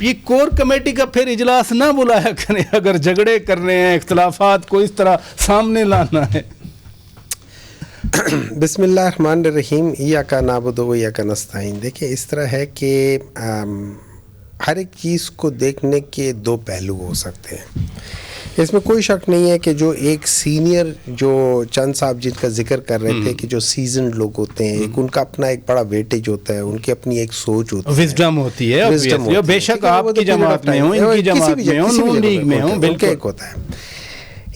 یہ core committee کا پھر اجلاس نہ بلایا کریں اگر جھگڑے کرنے ہیں, اختلافات کو اس طرح سامنے لانا ہے. بسم اللہ الرحمن الرحیم. ایاک نعبد و ایاک نستعین. دیکھیں اس طرح ہے کہ ہر ایک چیز کو دیکھنے کے دو پہلو ہو سکتے ہیں. اس میں کوئی شک نہیں ہے کہ جو ایک سینئر جو چند صاحب جن کا ذکر کر رہے تھے کہ جو سیزنڈ لوگ ہوتے ہیں, ایک ان کا اپنا ایک بڑا ویٹیج ہوتا ہے, ان کی اپنی ایک سوچ ہوتی ہے, وزڈم ہوتی ہے, بے شک آپ کی جماعت میں ہوں, ان کی جماعت میں ہوں, نون لیگ میں ہوں, بالکل ایک ہوتا ہے.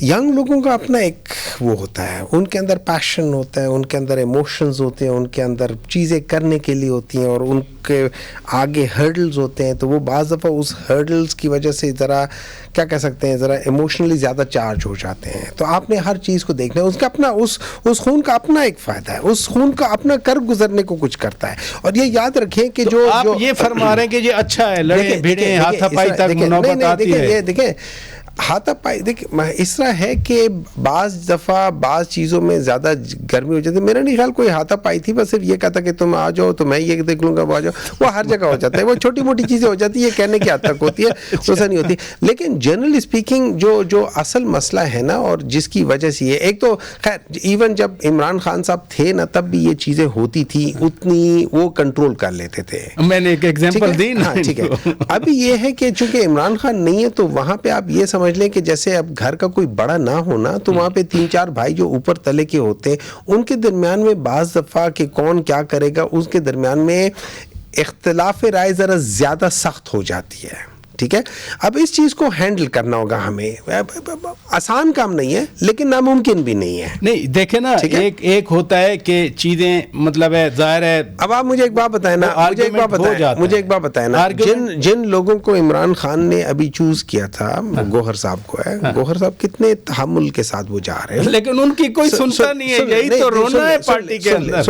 ینگ لوگوں کا اپنا ایک وہ ہوتا ہے, ان کے اندر پیشن ہوتا ہے, ان کے اندر ایموشنز ہوتے ہیں, ان کے اندر چیزیں کرنے کے لیے ہوتی ہیں, اور ان کے آگے ہرڈلز ہوتے ہیں. تو وہ بعض دفعہ اس ہرڈلز کی وجہ سے ذرا کیا کہہ سکتے ہیں, ذرا ایموشنلی زیادہ چارج ہو جاتے ہیں. تو آپ نے ہر چیز کو دیکھنا ہے, اس کا اپنا اس خون کا اپنا ایک فائدہ ہے, اس خون کا اپنا کر گزرنے کو کچھ کرتا ہے. اور یہ یاد رکھیں کہ جو آپ یہ فرما رہے ہیں کہ یہ اچھا ہے, لڑے بھیڑے ہاتھا پائی تک نوبت آتی ہے. دیکھیں ہاتھا پائی, دیکھیں اس طرح ہے کہ بعض دفعہ بعض چیزوں میں زیادہ گرمی ہو جاتی ہے. میرا نہیں خیال کوئی ہاتھا پائی تھی, بس صرف یہ کہتا کہ تم آ جاؤ تو میں یہ دیکھ لوں گا, وہ آ جاؤ, وہ ہر جگہ ہو جاتا ہے. وہ چھوٹی موٹی چیزیں ہو جاتی ہے, یہ کہنے کی حد تک ہوتی ہے, ویسا نہیں ہوتی. لیکن جنرلی اسپیکنگ جو اصل مسئلہ ہے نا, اور جس کی وجہ سے یہ ایک تو خیر ایون جب عمران خان صاحب تھے نا تب بھی یہ چیزیں ہوتی تھی, اتنی وہ کنٹرول کر لیتے تھے. میں نے ایک ایگزامپل دی نا. ٹھیک ہے, ابھی یہ ہے کہ چونکہ عمران خان نہیں ہے تو وہاں پہ آپ یہ سمجھ لیں کہ جیسے اب گھر کا کوئی بڑا نہ ہونا, تو وہاں پہ 3-4 بھائی جو اوپر تلے کے ہوتے ہیں, ان کے درمیان میں بعض دفعہ کہ کون کیا کرے گا, اس کے درمیان میں اختلاف رائے ذرا زیادہ سخت ہو جاتی ہے. ٹھیک ہے, اب اس چیز کو ہینڈل کرنا ہوگا ہمیں. آسان کام نہیں ہے لیکن ناممکن بھی نہیں ہے. نہیں دیکھیں نا, ایک ہوتا ہے کہ چیزیں مطلب ہے ظاہر ہے. اب آپ مجھے ایک بات بتائیں نا, مجھے ایک بات بتائیں نا, جن لوگوں کو عمران خان نے ابھی چوز کیا تھا, گوہر صاحب کو ہے, گوہر صاحب کتنے تحمل کے ساتھ وہ جا رہے ہیں, لیکن ان کی کوئی سنتا نہیں ہے. یہی تو رونا ہے پارٹی کے اندر.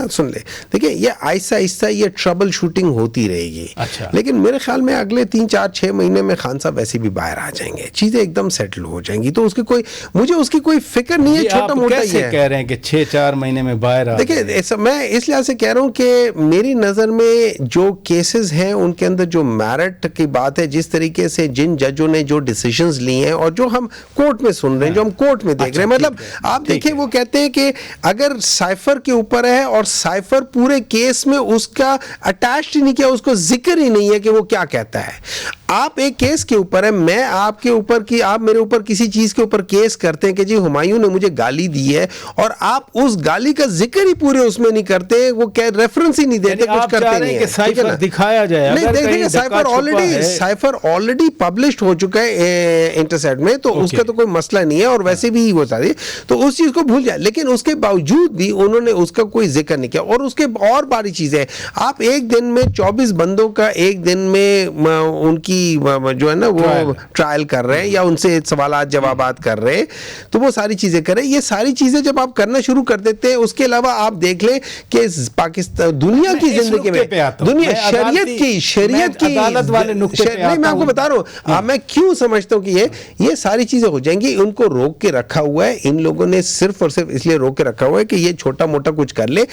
سن لے دیکھیں یہ آہستہ آہستہ یہ ٹربل شوٹنگ ہوتی رہے گی. لیکن میرے خیال میں اگلے 3-4-6 مہینے میں خان صاحب ویسے بھی باہر آ جائیں گے, چیزیں ایک دم سیٹل ہو جائیں گی. تو اس کی کوئی مجھے اس کی کوئی فکر نہیں ہے. چھوٹا موٹا ہی ہے. کہہ رہے ہیں کہ 6-4 مہینے میں باہر آ. دیکھیں میں اس لحاظ سے کہہ رہا ہوں کہ میری نظر میں جو کیسز ہیں ان کے اندر جو میرٹ کی بات ہے, جس طریقے سے جن ججوں نے جو ڈیسیژنز لیے ہیں اور جو ہم کورٹ میں سن رہے ہیں, جو ہم کورٹ میں دیکھ رہے ہیں, مطلب آپ دیکھیں وہ کہتے ہیں کہ اگر سائفر کے اوپر ہے اور سائفر پورے کیس میں اس کا اٹیچ نہیں کیا, اس کو ذکر ہی نہیں ہے کہ وہ کیا کہتا ہے. آپ ایک کیس کے اوپر ہے, میں آپ کے اوپر کی, آپ میرے اوپر کسی چیز کے اوپر کیس کرتے ہیں کہ جی ہمایوں نے مجھے گالی دی ہے, اور آپ اس گالی کا ذکر ہی پورے اس میں نہیں کرتے, وہ ریفرنس ہی نہیں دیتے, کچھ کرتے نہیں ہیں. سائفر دکھایا جائے. نہیں دیکھیں سائفر آلریڈی پبلشڈ ہو چکا ہے انٹرسیٹ میں, تو اس کا تو کوئی مسئلہ نہیں ہے, اور ویسے بھی وہ ساری تو اس چیز کو بھول جائے. لیکن اس کے باوجود بھی انہوں نے اس کا کوئی ذکر نہیں کیا. اور اس کے اور باری چیزیں, آپ ایک دن میں 24 بندوں کا ایک دن میں ان کی جو ہے نا وہ ٹرائل کر رہے ہیں, یا ان سے سوالات جوابات کر رہے ہیں, تو وہ ساری چیزیں کر رہے ہیں. یہ ساری چیزیں جب آپ کرنا شروع کر دیتے ہیں, اس کے علاوہ آپ دیکھ لیں کہ پاکستان دنیا کی زندگی میں دنیا شریعت کی عدالت والے نقطے پہ نہیں, میں آپ کو بتا رہا ہوں میں کیوں سمجھتا ہوں کہ یہ ساری چیزیں ہو جائیں گی. ان کو روک کے رکھا ہوا ہے, ان لوگوں نے صرف اور صرف اس لیے روک کے رکھا ہوا ہے کہ یہ چھوٹا موٹا کچھ کر لے.